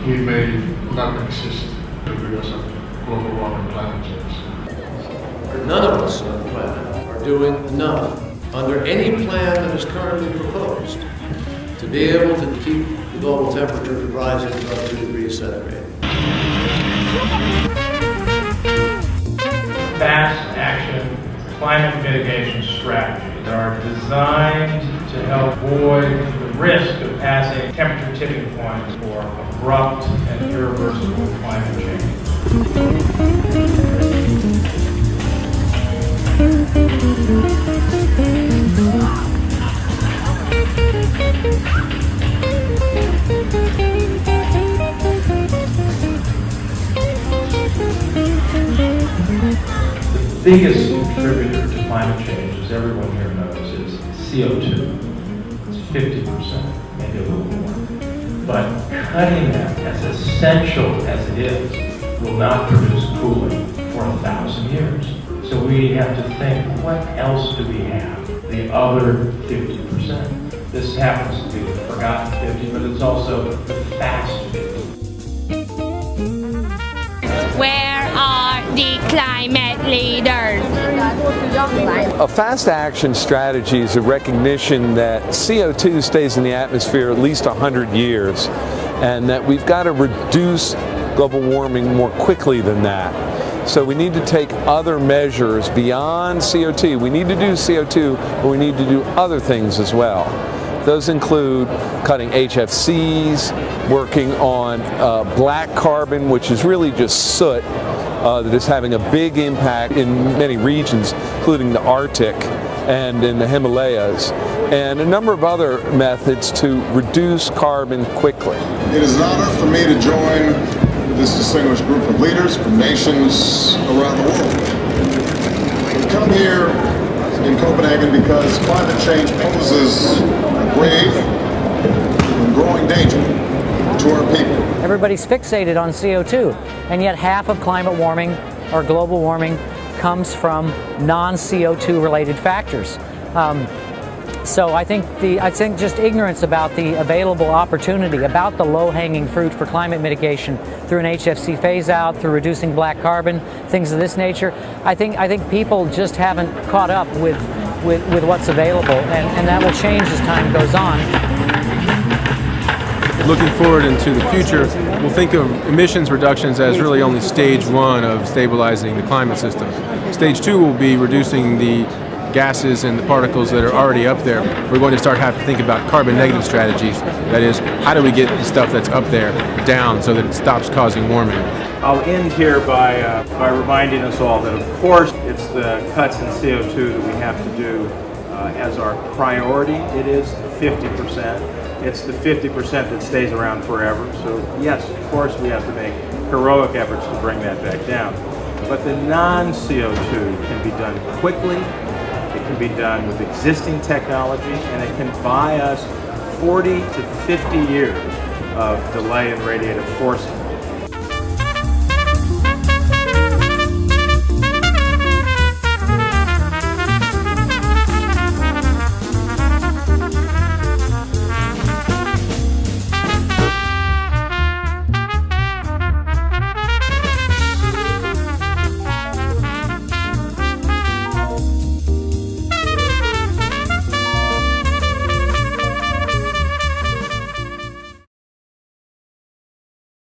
we may not exist because of global warming, climate change. None of us on the planet are doing enough under any plan that is currently proposed to be able to keep the global temperature from rising above 2 degrees centigrade. Fast action climate mitigation strategies are designed to help avoid the risk of passing temperature tipping points for abrupt and irreversible climate change. The biggest contributor to climate change, as everyone here knows, is CO2. It's 50%, maybe a little more. But cutting that, as essential as it is, will not produce cooling for 1,000 years. So we have to think, what else do we have? The other 50%. This happens to be the forgotten 50, but it's also the fast 50. Where are the climate leaders? A fast action strategy is a recognition that CO2 stays in the atmosphere at least 100 years, and that we've got to reduce global warming more quickly than that. So we need to take other measures beyond CO2. We need to do CO2, but we need to do other things as well. Those include cutting HFCs, working on black carbon, which is really just soot that is having a big impact in many regions, including the Arctic and in the Himalayas, and a number of other methods to reduce carbon quickly. It is an honor for me to join this distinguished group of leaders from nations around the world. We come here in Copenhagen because climate change poses a grave and growing danger to our people. Everybody's fixated on CO2, and yet half of climate warming or global warming comes from non-CO2 related factors. So I think just ignorance about the available opportunity, about the low-hanging fruit for climate mitigation through an HFC phase-out, through reducing black carbon, things of this nature. I think people just haven't caught up with what's available, and that will change as time goes on. Looking forward into the future, we'll think of emissions reductions as really only stage one of stabilizing the climate system. Stage two will be reducing the gases and the particles that are already up there. We're going to start having to think about carbon negative strategies. That is, how do we get the stuff that's up there down so that it stops causing warming? I'll end here by reminding us all that, of course, it's the cuts in CO2 that we have to do as our priority. It is 50%. It's the 50% that stays around forever. So yes, of course, we have to make heroic efforts to bring that back down. But the non-CO2 can be done quickly. It can be done with existing technology, and it can buy us 40 to 50 years of delay in radiative forcing.